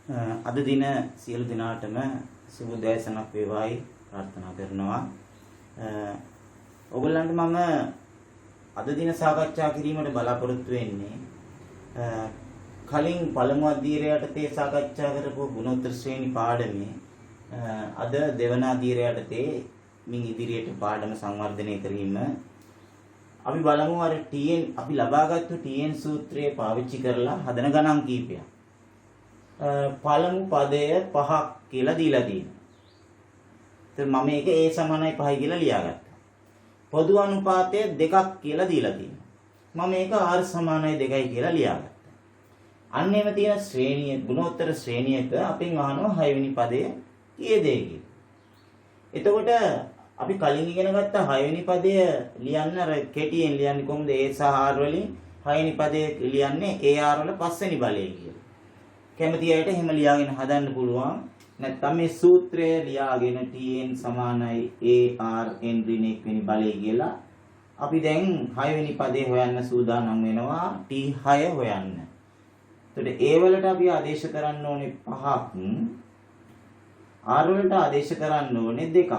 අද දින සියලු දෙනාටම සුබ උදෑසනක් වේවායි ප්‍රාර්ථනා කරනවා. ඔයගොල්ලන්ට මම අද දින සාකච්ඡා කිරීමට බලාපොරොත්තු වෙන්නේ කලින් පළමු අධීරය යටතේ සාකච්ඡා කරපු ගුණෝත්තර ශ්‍රේණි පාඩමේ අද දෙවන අධීරය යටතේ මින් ඉදිරියට පාඩම සංවර්ධනය කිරීම අපි බලමු අර TN අපි ලබාගත්තු TN සූත්‍රය පාවිච්චි කරලා හදන ගණන් කීපයක්. පළමු පදය 5ක් කියලා දීලා තියෙනවා. ඒත් මම මේක a සමානයි 5යි කියලා ලියාගත්තා. පොදු අනුපාතය 2ක් කියලා දීලා තියෙනවා. මම මේක r සමානයි 2යි කියලා ලියාගත්තා. අන්න එහෙම තියෙන ශ්‍රේණිය ගුණෝත්තර ශ්‍රේණියක අපෙන් අහනවා 6 වෙනි පදය කීයද කියලා. එතකොට අපි කලින් ඉගෙන ගත්ත 6 වෙනි පදය ලියන්න අර කෙටියෙන් ලියන්නේ කොහොමද a සහ r වලින් 6 වෙනි පදය ලියන්නේ ar වල 5 වෙනි බලය කියලා. කැමති අයට එහෙම ලියාගෙන හදන්න පුළුවන්. නැත්නම් මේ සූත්‍රය ලියාගෙන tn සමානයි ar n ඍණ 1 වෙනි බලය කියලා අපි දැන් 6 වෙනි පදේ හොයන්න සූදානම් වෙනවා t6 හොයන්න. එතකොට a වලට අපි ආදේශ කරන්න ඕනේ 5ක්, r වලට ආදේශ කරන්න ඕනේ 2ක්.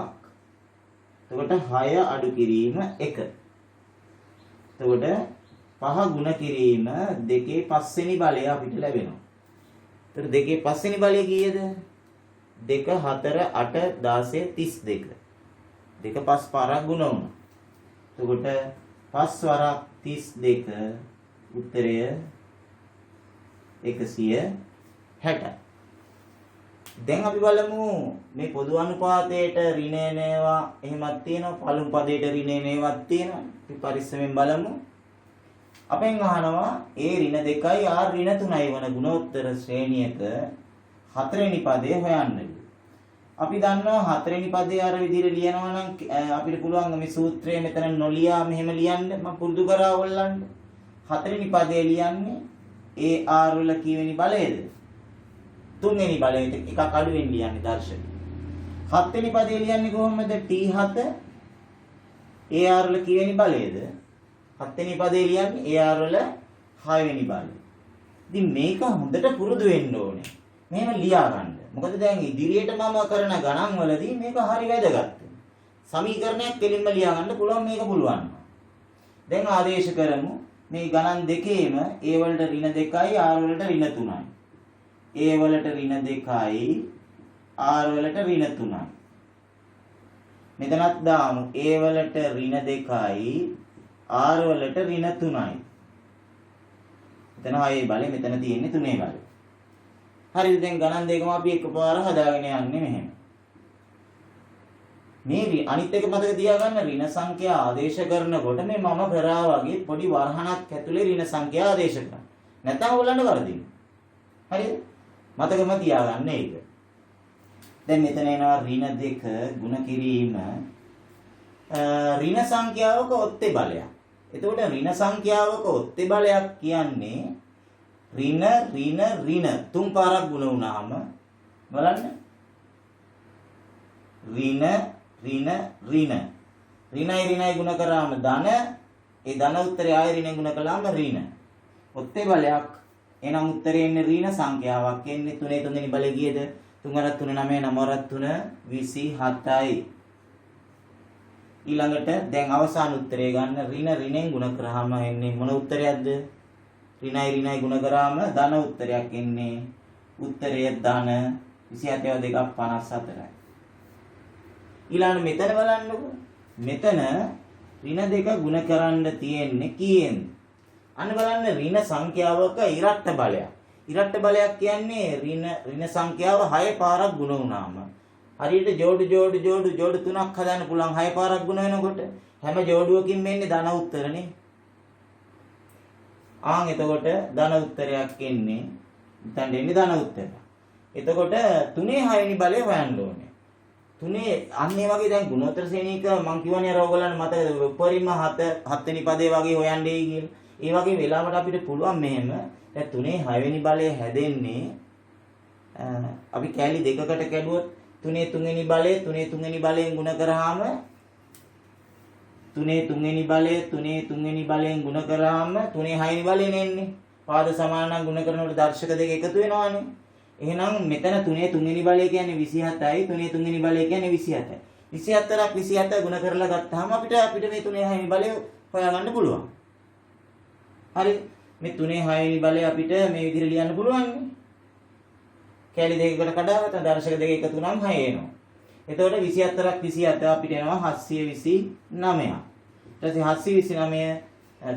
එතකොට 6 අඩු කිරීම 1. එතකොට 5 ගුණ කිරීම 2 5 වෙනි බලය අපිට ලැබෙනවා. එතකොට 2 5 වෙනි බලය කීයද? 2 4 8 16 32. 2 5 පාරක් ගුණ වුණා. එතකොට 5 වරක් 32 උත්තරය 160. දැන් අපි බලමු මේ පොදු අනුපාතයට ඍණ නේවා එහෙමත් තියෙනවා, පළමු පදයට ඍණ නේවත් තියෙනවා. අපි පරිස්සමෙන් බලමු. අපෙන් අහනවා a ඍණ 2යි r ඍණ 3යි වන ගුණෝත්තර ශ්‍රේණියක 4 වෙනි පදය හොයන්න. අපි දන්නවා 4 වෙනි පදේ අර විදිහට ලියනවා නම් අපිට පුළුවන් මේ සූත්‍රය මෙතන නොලියා මෙහෙම ලියන්න. මම පුරුදු කරා ඔයගොල්ලන්ට. 4 වෙනි පදේ ලියන්නේ ar වල කීවෙනි බලයේද? 3 වෙනි බලයට එකක් අඩුවෙන් ලියන්නේ දර්ශක. 7 වෙනි පදේ ලියන්නේ කොහොමද? t7 ar වල කීවෙනි බලයේද? 7 වෙනි පදේ ලියන්නේ AR වල 6 වෙනි බලය. ඉතින් මේක හොඳට පුරුදු වෙන්න ඕනේ. මෙහෙම ලියා ගන්න. මොකද දැන් ඉදිරියට මම කරන ගණන් වලදී මේක හරි වැදගත්. සමීකරණයක් කෙලින්ම ලියා ගන්න පුළුවන් මේක පුළුවන්. දැන් ආදේශ කරමු. මේ ගණන් දෙකේම A වලට ඍණ 2යි R වලට ඍණ 3යි. A වලට ඍණ 2යි R වලට ඍණ 3යි. මෙතනත් දාමු A වලට ඍණ 2යි r වලට ඍණ 3යි. එතන 6 බලය, මෙතන තියෙන්නේ 3 බලය. හරිද? දැන් ගණන් දෙකම අපි එකපාර හදාගෙන යන්නේ මෙහෙම. මේ අනිත් එක මතක තියාගන්න, ඍණ සංඛ්‍යා ආදේශ කරනකොට මේ මම කරා වගේ පොඩි වරහණක් ඇතුලේ ඍණ සංඛ්‍යා ආදේශ කරනවා. නැත්නම් ඕගොල්ලන්ට වරදිනවා. හරිද? මතකම තියාගන්න ඒක. දැන් මෙතන එනවා ඍණ 2 ගුණ කිරීම ඍණ සංඛ්‍යාවක ඔත්තේ බලයක්. එතකොට ඍණ සංඛ්‍යාවක ඔත්තේ බලයක් කියන්නේ ඍණ තුන් පාරක් ගුණ වුණාම බලන්න ඍණයි ගුණ කරාම ධන, ඒ ධන උත්තරය ආයෙ ඍණ ගුණ කළාම ඍණ. ඔත්තේ බලයක්. එහෙනම් උත්තරේ එන්නේ ඍණ සංඛ්‍යාවක්. එන්නේ 3 වෙනි බලය කීයද? 3 3 9 9 3 27යි. ඊළඟට දැන් අවසාන උත්තරය ගන්න ඍණෙන් ගුණ කරාම එන්නේ මොන උත්තරයක්ද? ඍණයි ගුණ කරාම ධන උත්තරයක් එන්නේ. උත්තරය ධන 27 2 54යි. ඊළඟ මෙතන බලන්නකො. මෙතන ඍණ 2 ගුණ කරන්න තියෙන්නේ කීයෙන්ද? අන්න බලන්න ඍණ සංඛ්‍යාවක ඉරට්ට බලයක්. ඉරට්ට බලයක් කියන්නේ ඍණ සංඛ්‍යාව 6 පාරක් ගුණ වුණාම හරියට ජෝඩු තුනක් හදන්න පුළුවන් 6 පාරක් ගුණ වෙනකොට හැම ජෝඩුවකින් මෙන්නේ ධන උත්තරනේ. එතකොට ධන උත්තරයක් එන්නේ. දැන් එන්නේ ධන උත්තරය. එතකොට 3 6 වෙනි බලය හොයන්න ඕනේ. 3 අන්න ඒ වගේ දැන් ගුණෝත්තර ශ්‍රේණියක මම කියවනේ අර ඔයගොල්ලන්ට මතකද උපරිම 7 වෙනි පදේ වගේ හොයන්නේ කියලා. ඒ වගේ වෙලාවට අපිට පුළුවන් මෙහෙම දැන් 3 6 වෙනි බලය හැදෙන්නේ අපි කැලි දෙකකට කැඩුවොත් 3 3 වෙනි බලය 3 3 වෙනි බලයෙන් ගුණ කරාම 3 3 වෙනි බලය 3 3 වෙනි බලයෙන් ගුණ කරාම 3 6 වෙනි බලයෙන් එන්නේ. පාද සමාන නම් ගුණ කරනකොට දර්ශක දෙක එකතු වෙනවානේ. එහෙනම් මෙතන 3 තුන්වෙනි බලය කියන්නේ 27යි 3 තුන්වෙනි බලය කියන්නේ 27යි. 24ක් 27 ගුණ කරලා ගත්තාම අපිට මේ 3 6 වෙනි බලය හොයාගන්න පුළුවන්. හරි. මේ 3 6 වෙනි බලය අපිට මේ විදිහට ලියන්න පුළුවන් නේ. කැලි දෙකකට කඩාගත්ත දර්ශක දෙක එකතු වුණාම 6 එනවා. එතකොට 24ක් 27 අපිට එනවා 729ක්. ඊට පස්සේ 729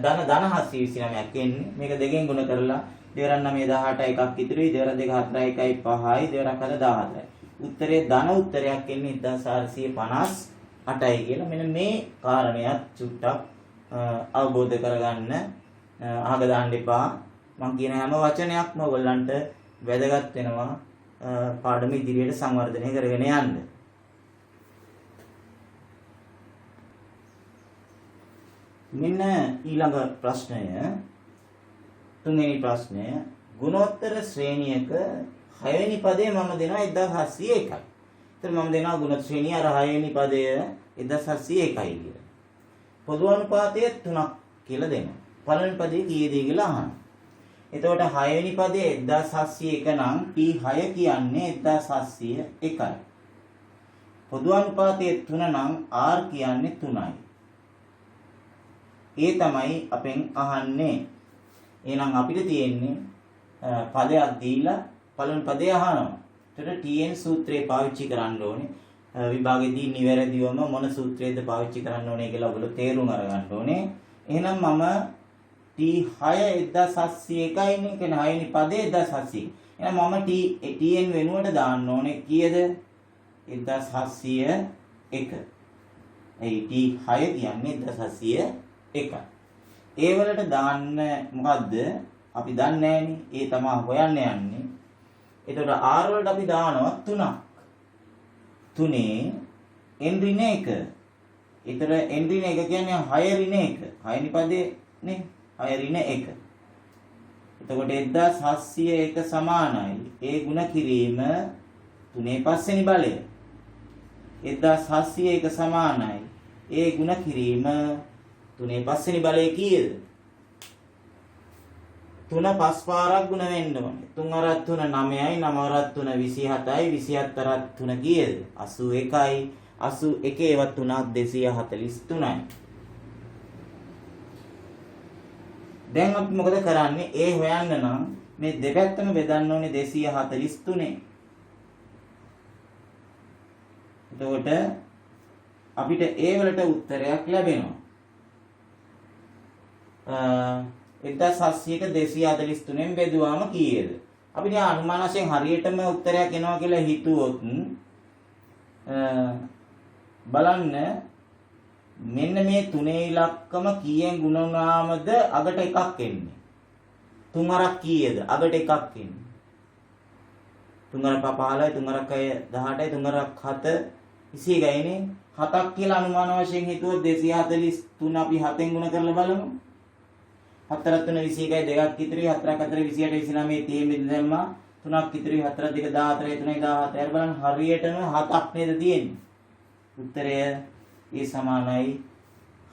ධන 729ක් එන්නේ. මේක දෙකෙන් ගුණ කරලා දෙවරන් 9 18 එකක් ඉතුරුයි. දෙවරන් 2 4 1යි 5යි. දෙවරන් 7 14යි. උත්තරේ ධන උත්තරයක් එන්නේ 1458යි කියලා. මෙන්න මේ කාරණයක් චුට්ටක් අවබෝධ කරගන්න අහක දාන්න එපා. මම කියන හැම වචනයක්ම ඔයගොල්ලන්ට වැදගත් වෙනවා පාඩම ඉදිරියට සංවර්ධනය කරගෙන යන්න. මෙන්න ඊළඟ ප්‍රශ්නය තුන්වෙනි ප්‍රශ්නය ගුණෝත්තර ශ්‍රේණියක 6 වෙනි පදය මම දෙනවා 1701යි. ඒතර මම දෙනවා ගුණ ශ්‍රේණිය අර 6 වෙනි පදය 1701යි කියලා. පොදු අනුපාතය 3ක් කියලා දෙනවා. පළවෙනි පදේ කීයද කියලා අහනවා. එතකොට 6 වෙනි පදේ 1701 නම් P6 කියන්නේ 1701යි. පොදු අනුපාතයේ 3 නම් R කියන්නේ 3යි. ඒ තමයි අපෙන් අහන්නේ. එහෙනම් අපිට තියෙන්නේ පදයක් දීලා පළවෙනි පදේ අහනවා. එතකොට TN සූත්‍රය පාවිච්චි කරන්න ඕනේ. විභාගෙදී නිවැරදිවම මොන සූත්‍රයේද පාවිච්චි කරන්න ඕනේ කියලා ඔයගොල්ලෝ තේරුම් අරගන්න ඕනේ. එහෙනම් මම T6 1701යි නේ කියන 6 වෙනි පදේ 1700. එහෙනම් මම TN වෙනුවට දාන්න ඕනේ කීයද? 1701. ඒ T6 කියන්නේ 1701. ඒ වලට දාන්න මොකද්ද? අපි දන්නේ නැහනේ. ඒ තමයි හොයන්න යන්නේ. එතකොට R වලට අපි දානවා 3ක්. 3 n ඍණ 1. ඒතර n ඍණ 1 කියන්නේ 6 ඍණ 1. 6 වෙනි පදේ නේ 6 ඍණ 1. එතකොට 1701 සමානයි. ඒ ಗುಣ කිරීම 3 පස්වෙනි බලය. 1701 සමානයි. ඒ ಗುಣ කිරීම 3 පස්වෙනි බලය කීයද? 3 පස් පාරක් ගුණ වෙන්න ඕනේ. 3 අරක් 3 9යි, 9 අරක් 3 27යි, 27 අරක් 3 කීයද? 81යි. 81 ඒවත් 3ක් 243යි. දැන් අපි මොකද කරන්නේ? ඒ හොයන්න නම් මේ දෙපැත්තම බෙදන්න ඕනේ 243. එතකොට අපිට ඒ වලට උත්තරයක් ලැබෙනවා. 1700ක 243න් බෙදුවාම කීයද? අපි දැන් අනුමාන වශයෙන් හරියටම උත්තරයක් එනවා කියලා හිතුවොත් බලන්න මෙන්න මේ තුනේ ඉලක්කම කීයෙන් ගුණ වුණාමද අගට එකක් එන්නේ. 3 අරක් කීයද? අගට එකක් එන්නේ. 3 අරක් 15යි, 3 අරක් 18යි, 3 අරක් 7 21යිනේ. 7ක් කියලා අනුමාන වශයෙන් හිතුවොත් 243 අපි 7ෙන් ගුණ කරලා බලමු. 4 3 21යි 2ක් ඉතිරි 4 4 28 29 30 මෙතන දැම්මා 3ක් ඉතිරි 4 2 14 3 14 බලන්න හරියටම 7ක් නේද තියෙන්නේ. උත්තරය ඒ සමානයි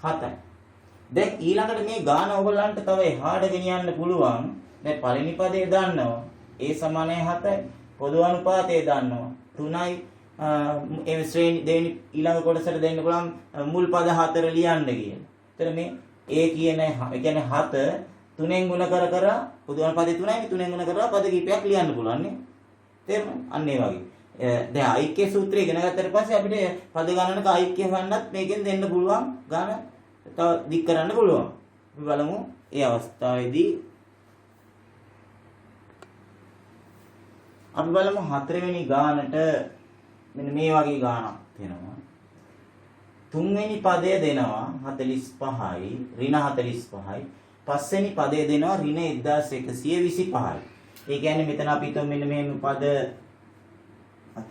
7යි. දැන් ඊළඟට මේ ගාන ඔයගලන්ට තව එහාට ගෙනියන්න පුළුවන්. දැන් පළවෙනි පදේ දන්නවා. ඒ සමානයි 7යි. පොදු අනුපාතය දන්නවා. 3යි. ඒ ශ්‍රේණි දෙවෙනි ඊළඟ කොටසට දෙන්න පුළුවන් මුල් පද 4 ලියන්න කියලා. එතන මේ ඒ කියන්නේ 7 3ෙන් ගුණ කර පොදු අනුපාතය 3යි 3ෙන් ගුණ කරලා පද කිහිපයක් ලියන්න පුළුවන් නේ. තේරුණා? අන්න ඒ වගේ. දැන් ඓක්‍ය සූත්‍රය ඉගෙන ගත්තට පස්සේ අපිට පද ගණනක ඓක්‍ය හොයන්නත් මේකෙන් දෙන්න පුළුවන් ගාන තව දික් කරන්න පුළුවන්. අපි බලමු ඒ අවස්ථාවේදී අපි බලමු 4 වෙනි ගානට මෙන්න මේ වගේ ගානක් වෙනවා. 3 වෙනි පදය දෙනවා 45යි ඍණ 45යි. 5 වෙනි පදය දෙනවා ඍණ 1125යි. ඒ කියන්නේ මෙතන අපි හිතමු මෙන්න මේ පද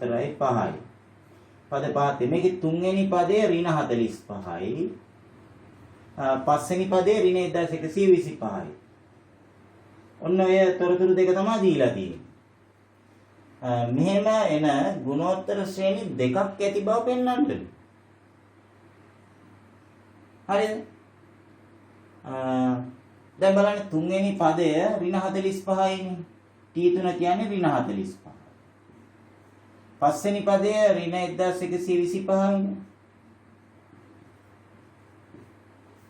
4යි 5යි. පද 5 මේකේ 3 වෙනි පදේ ඍණ 45යි. 5 වෙනි පදේ ඍණ 1125යි. ඔන්න ඔය තොරතුරු දෙක තමයි දීලා තියෙන්නේ. මෙහෙම එන ගුණෝත්තර ශ්‍රේණි දෙකක් ඇති බව පෙන්වන්නද? හරිද? දැන් බලන්න 3 වෙනි පදය ඍණ 45යිනේ. T3 කියන්නේ ඍණ 45. පස්වෙනි පදය ඍණ 1125යිනේ.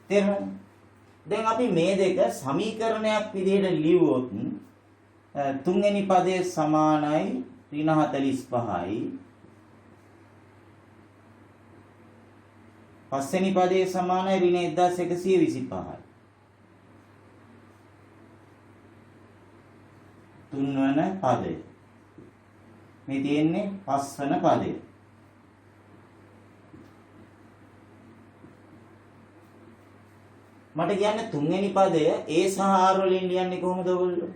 තේරුණාද? දැන් අපි මේ දෙක සමීකරණයක් විදිහට ලියුවොත් තුන්වෙනි පදයේ සමානයි ඍණ 45යි. පස්වෙනි පදයේ සමානයි ඍණ 1125යි. තුන්වන පදය. මේ තියෙන්නේ පස්වන පදය. මට කියන්න තුන්වෙනි පදය A සහ R වලින් ලියන්නේ කොහොමද ඔයගොල්ලෝ?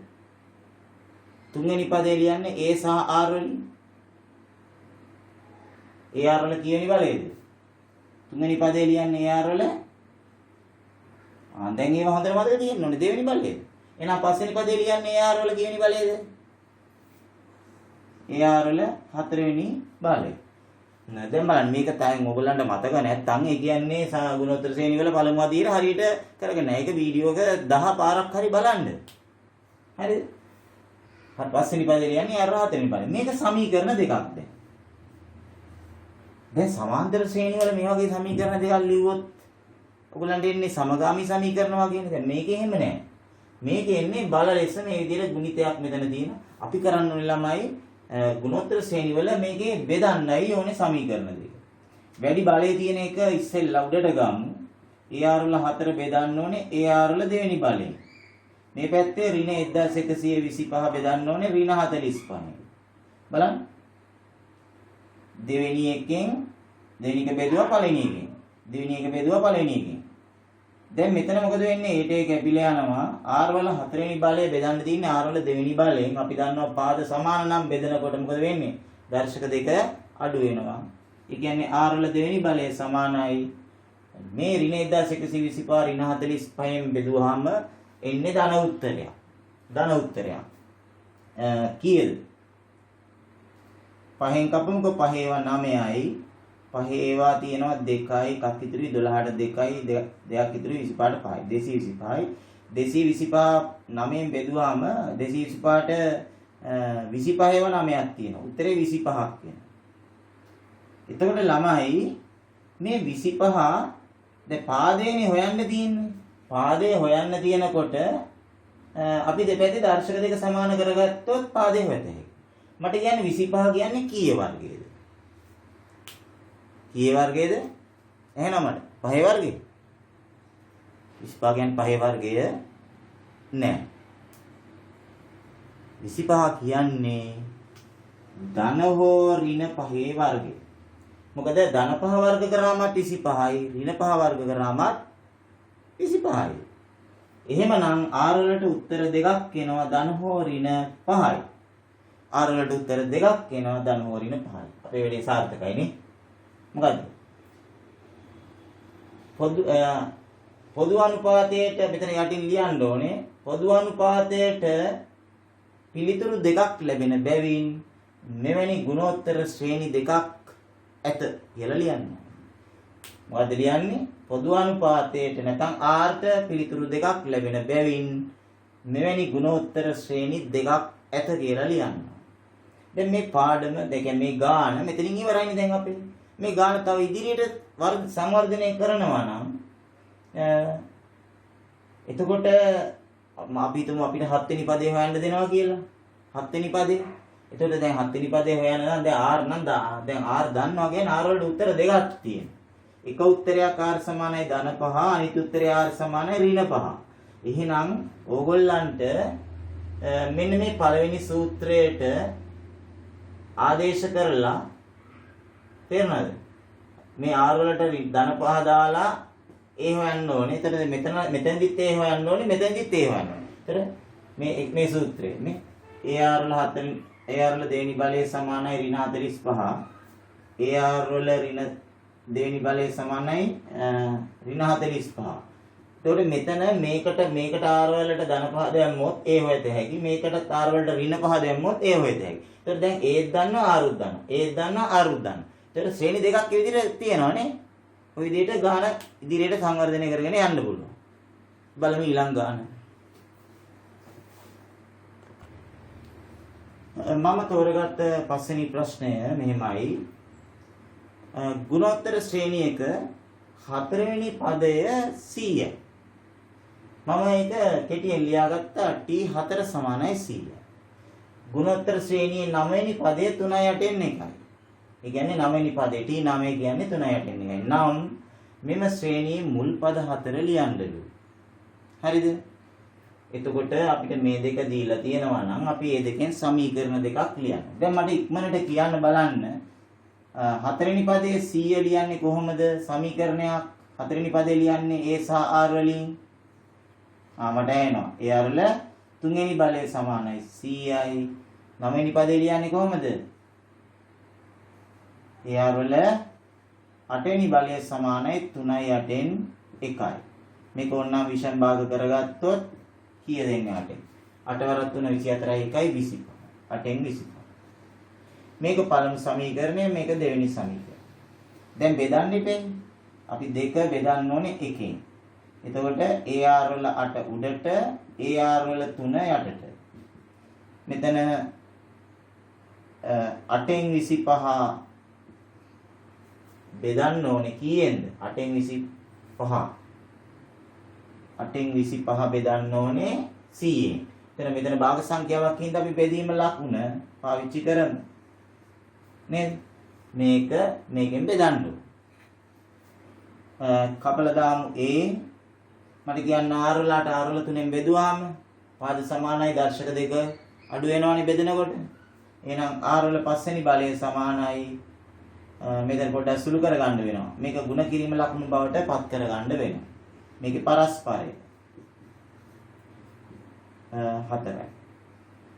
තුන්වෙනි පදේ ලියන්නේ A සහ R වලින්. AR වල කීවෙනි බලයේද? තුන්වෙනි පදේ ලියන්නේ AR වල. දැන් ඒව හොඳට මතක තියෙන්න ඕනේ දෙවෙනි බලයේද? එහෙනම් පස්වෙනි පදේ ලියන්නේ AR වල කීවෙනි බලයේද? AR වල හතරවෙනි බලය. දැන් බලන්න මේක තාම ඔයගොල්ලන්ට මතක නැත්නම් ඒ කියන්නේ ගුණෝත්තර ශ්‍රේණි වල පළමු අදියර හරියට කරගෙන නැහැ. ඒක වීඩියෝ එක 10 පාරක් හරි බලන්න. හරිද? පස්වෙනි පදේ ලියන්නේ අර හතරවෙනි බලය. මේක සමීකරණ දෙකක් දැන් සමාන්තර ශ්‍රේණි වල මේ වගේ සමීකරණ දෙකක් ලිව්වොත් ඔයගොල්ලන්ට එන්නේ සමගාමී සමීකරණ වගේනේ. දැන් මේකේ එහෙම නැහැ. මේකේ එන්නේ බල ලෙස මේ විදිහට ගුණිතයක් මෙතන තියෙනවා. අපි කරන්න ඕනේ ළමයි ගුණෝත්තර ශ්‍රේණි වල මේකේ බෙදන්නයි ඕනේ සමීකරණ දෙක. වැඩි බලයේ තියෙන එක ඉස්සෙල්ලා උඩට ගමු. AR වල 4 බෙදන්න ඕනේ AR වල දෙවෙනි බලයෙන්. මේ පැත්තේ ඍණ 1125 බෙදන්න ඕනේ ඍණ 45. බලන්න. දෙවෙනි එකෙන් දෙවෙනි එක බෙදුවා පළවෙනි එකෙන්. දෙවෙනි එක බෙදුවා පළවෙනි එකෙන්. දැන් මෙතන මොකද වෙන්නේ? ඊට එක කැපිලා යනවා. R වල හතරවෙනි බලය බෙදන්න තියෙන්නේ R වල දෙවෙනි බලයෙන්. අපි දන්නවා පාද සමාන නම් බෙදනකොට මොකද වෙන්නේ? දර්ශක දෙක අඩු වෙනවා. ඒ කියන්නේ R වල දෙවෙනි බලය සමානයි මේ ඍණ 1125 ඍණ 45න් බෙදුවාම එන්නේ ධන උත්තරයක්. ධන උත්තරයක්. කීයද? 5න් කපමුකෝ 5 ඒවා 9යි. 5 ඒවා තියෙනවා 2යි එකක් ඉතුරුයි 12ට 2යි දෙකක් ඉතුරුයි 25ට 5යි 225යි 225 9න් බෙදුවාම 225ට 25 ඒවා 9ක් තියෙනවා. උත්තරේ 25ක් වෙනවා. එතකොට ළමයි මේ 25 දැන් පාදේනේ හොයන්න තියෙන්නේ. පාදේ හොයන්න තියෙනකොට අපි දෙපැත්තේ දර්ශක දෙක සමාන කරගත්තොත් පාදේ හොයතේ. මට කියන්නේ 25 කියන්නේ කීය වර්ගයේද? කීය වර්ගයේද? එහෙනම් මට පහේ වර්ගය. 25 කියන්නේ පහේ වර්ගය නෑ. 25 කියන්නේ ධන හෝ ඍණ පහේ වර්ගය. මොකද ධන පහ වර්ග කරාමත් 25යි ඍණ පහ වර්ග කරාමත් 25යි. එහෙමනම් R වලට උත්තර දෙකක් එනවා ධන හෝ ඍණ 5යි. R වලට උත්තර දෙකක් එනවා ධන හෝ ඍණ 5යි. අපේ වැඩේ සාර්ථකයි නේ. මොකද්ද? පොදු අනුපාතයට මෙතන යටින් ලියන්න ඕනේ. පොදු අනුපාතයට පිළිතුරු දෙකක් ලැබෙන බැවින් මෙවැනි ගුණෝත්තර ශ්‍රේණි දෙකක් ඇත කියලා ලියන්න. මොකද ලියන්නේ? පොදු අනුපාතයට නැත්නම් R ට පිළිතුරු දෙකක් ලැබෙන බැවින් මෙවැනි ගුණෝත්තර ශ්‍රේණි දෙකක් ඇත කියලා ලියන්න. දැන් මේ පාඩම දෙක මේ ගාන මෙතනින් ඉවරයිනේ දැන් අපි. මේ ගාන තව ඉදිරියට සංවර්ධනය කරනවා නම් එතකොට අපි හිතමු අපිට 7 වෙනි පදේ හොයන්න දෙනවා කියලා. 7 වෙනි පදේ. එතකොට දැන් 7 වෙනි පදේ හොයන්න නම් දැන් R නම් දැන් R දන්නවා කියන්නේ R වලට උත්තර දෙකක් තියෙනවා. එක උත්තරයක් R සමානයි ධන 5 අනිත් උත්තරය R සමානයි ඍණ 5. එහෙනම් ඕගොල්ලන්ට මෙන්න මේ පළවෙනි සූත්‍රයට ආදේශ කරලා තේරුණාද? මේ R වලට ධන 5 දාලා ඒ හොයන්න ඕනේ. එතන මෙතනදිත් ඒ හොයන්න ඕනේ. මෙතනදිත් ඒ හොයන්න ඕනේ. එතන මේ සූත්‍රය නේ. AR වල 4 AR වල දෙවෙනි බලය සමානයි ඍණ 45. AR වල ඍණ දෙවෙනි බලය සමානයි ඍණ 45. එතකොට මෙතන මේකට R වලට ධන 5 දැම්මොත් ඒ හොයත හැකි. මේකට R වලට ඍණ 5 දැම්මොත් ඒ හොයත හැකි. එතකොට දැන් ඒත් දන්නවා R උත් දන්නවා. ඒත් දන්නවා R උත් දන්නවා. එතකොට ශ්‍රේණි දෙකක් ඒ විදිහට තියෙනවා නේ. ඔය විදිහට ගාන ඉදිරියට සංවර්ධනය කරගෙන යන්න පුළුවන්. බලමු ඊළඟ ගාන. මම තෝරගත්ත පස්වෙනි ප්‍රශ්නය මෙහෙමයි. ගුණෝත්තර ශ්‍රේණියක හතරවෙනි පදය 100යි. මම ඒක කෙටියෙන් ලියාගත්තා t4 සමානයි 100. ගුණෝත්තර ශ්‍රේණියේ 9 වෙනි පදය 3/8 1යි. ඒ කියන්නේ 9 වෙනි පදේ t9 කියන්නේ 3/8 1යි. නම් මෙම ශ්‍රේණියේ මුල් පද 4 ලියන්නලු. හරිද? එතකොට අපිට මේ දෙක දීලා තියෙනවා නම් අපි මේ දෙකෙන් සමීකරණ දෙකක් ලියන්න. දැන් මට ඉක්මනට කියන්න බලන්න හතරවෙනි පදයේ 100 ලියන්නේ කොහොමද? සමීකරණයක් හතරවෙනි පදේ ලියන්නේ a සහ r වලින්. මට එනවා. a r වල තුන්වෙනි බලය සමානයි 100යි. නවවෙනි පදේ ලියන්නේ කොහොමද? a r වල අටවෙනි බලය සමානයි 3/8න් 1යි. මේක ඕනනම් විෂම භාග කරගත්තොත් කීය දෙන්නේ 8න්? 8 වරක් 3 24යි 1යි 25. 8න් 25. මේක පළමු සමීකරණය, මේක දෙවෙනි සමීකරණය. දැන් බෙදන්න ඉතින් අපි දෙක බෙදන්න ඕනේ එකෙන්. එතකොට AR වල 8 උඩට, AR වල 3 යටට. මෙතන 8න් 25 බෙදන්න ඕනේ කීයෙන්ද? 8න් 25. 8න් 25 බෙදන්න ඕනේ 100ෙන්. එතන මෙතන භාග සංඛ්‍යාවක් හින්දා අපි බෙදීම ලකුණ පාවිච්චි කරමු. නේද? මේක මේකෙන් බෙදන්න ඕනේ. කපලා දාමු A. මට කියන්න R වලට R වල 3ෙන් බෙදුවාම පාද සමානයි, දර්ශක දෙක අඩු වෙනවනේ බෙදනකොට. එහෙනම් R වල පස්වෙනි බලය සමානයි. මෙතන පොඩ්ඩක් සුළු කරගන්න වෙනවා. මේක ಗುಣ කිරීම ලකුණු බවට පත් කරගන්න වෙනවා. මේකේ පරස්පරය 4යි.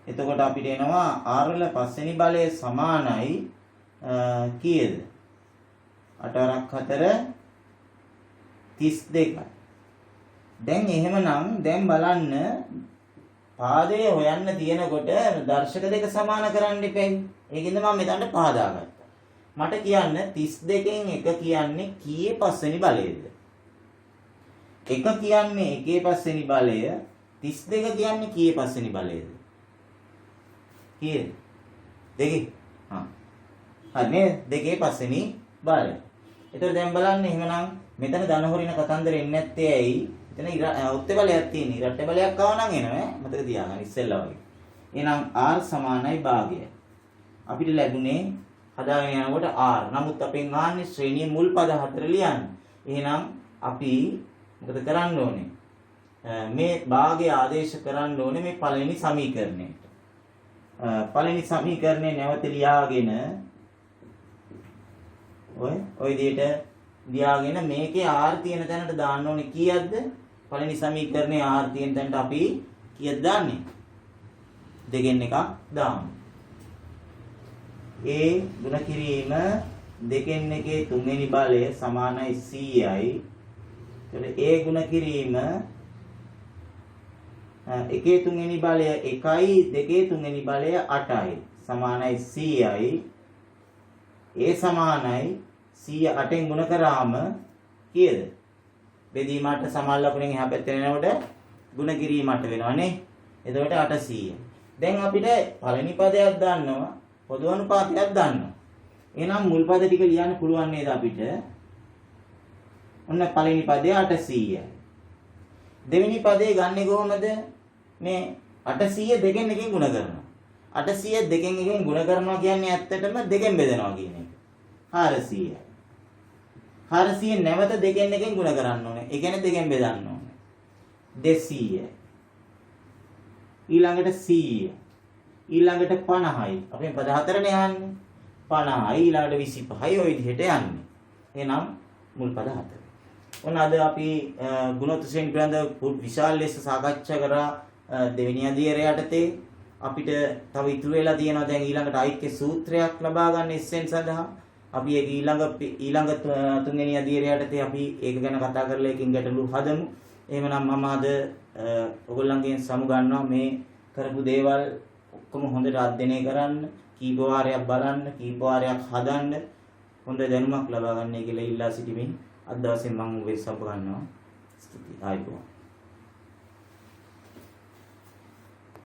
එතකොට අපිට එනවා R වල පස්වෙනි බලය සමානයි කීයද? 8 වරක් 4 32යි. දැන් එහෙමනම් දැන් බලන්න පාදයේ හොයන්න තියෙනකොට දර්ශක දෙක සමාන කරන්න ඉපැයි. ඒකින්ද මම මෙතනට පාදාගත්තා. මට කියන්න 32න් 1 කියන්නේ කීයේ පස්වෙනි බලයේද? 1 කියන්නේ එකේ පස්වෙනි බලය, 32 කියන්නේ කීයේ පස්වෙනි බලයේද? කීයද? දෙකේ. හරි නේද? දෙකේ පස්වෙනි බලය. ඒතර දැන් බලන්න එහෙමනම් මෙතන ධන හොරින කතන්දර එන්නේ නැත්තේ ඇයි? එතන උත්තර බලයක් තියෙන. ඉරට්ට බලයක් ආව නම් එනවා මතක තියාගන්න ඉස්සෙල්ලා වගේ. එහෙනම් r සමානයි භාගය. අපිට ලැබුණේ හදාගෙන යනකොට r. නමුත් අපෙන් ආන්නේ ශ්‍රේණියේ මුල් පද 4 ලියන්න. එහෙනම් අපි මොකද කරන්න ඕනේ? මේ භාගය ආදේශ කරන්න ඕනේ මේ පළවෙනි සමීකරණයට. පළවෙනි සමීකරණය නැවත ලියාගෙන ඔය විදිහට ලියාගෙන මේකේ r තියෙන තැනට දාන්න ඕනේ කීයක්ද? පළවෙනි සමීකරණයේ r තියෙන තැනට අපි කීයද දාන්නේ? දෙකෙන් එකක් දාමු. a ගුණ කිරීම දෙකෙන් එකේ තුන්වෙනි බලය සමානයි 100යි. එතකොට a ගුණ කිරීම එකේ තුන්වෙනි බලය 1යි, දෙකේ තුන්වෙනි බලය 8යි. සමානයි 100යි. a සමානයි 100 8ෙන් ගුණ කරාම කීයද? බෙදීමට සමාන ලකුණෙන් එහා පැත්තේ යනකොට ගුණ කිරීමට වෙනවනේ. එතකොට 800. දැන් අපිට පළවෙනි පදයක් දන්නවා, පොදු අනුපාතයක් දන්නවා. එහෙනම් මුල් පද ටික ලියන්න පුළුවන් නේද අපිට? ඔන්න පළවෙනි පදේ 800යි. දෙවෙනි පදේ ගන්නෙ කොහොමද? මේ 800 දෙකෙන් එකෙන් ගුණ කරනවා. 800 දෙකෙන් එකෙන් ගුණ කරනවා කියන්නේ ඇත්තටම දෙකෙන් බෙදනවා කියන එක. 400යි. 400 නැවත දෙකෙන් එකෙන් ගුණ කරන්න ඕනේ. ඒ කියන්නේ දෙකෙන් බෙදන්න ඕනේ. 200යි. ඊළඟට 100යි. ඊළඟට 50යි. අපේ පද 4නේ යන්නේ. 50යි ඊළඟට 25යි ඔය විදිහට යන්නේ. එහෙනම් මුල් පද 4. ඔන්න අද අපි ගුණෝත්තර ශ්‍රේණි පිළිබඳ විශාල ලෙස සාකච්ඡා කරා දෙවෙනි අධීරය යටතේ. අපිට තව ඉතුරු වෙලා තියෙනවා දැන් ඊළඟට ඓක්‍ය සූත්‍රයක් ලබා ගන්න SN සඳහා. අපි ඒක ඊළඟ තුන්වෙනි අධීරය යටතේ අපි ඒක ගැන කතා කරලා ඒකෙන් ගැටලු හදමු. එහෙමනම් මම අද ඔයගොල්ලන්ගෙන් සමු ගන්නවා මේ කරපු දේවල් ඔක්කොම හොඳට අධ්‍යයනය කරන්න, කීප වාරයක් බලන්න, කීප වාරයක් හදන්න, හොඳ දැනුමක් ලබා ගන්නයි කියලා ඉල්ලා සිටිමින් අද දවසේ මම ඔබේ සප ගන්නවා. ස්තුතියි. ආයුබෝවන්.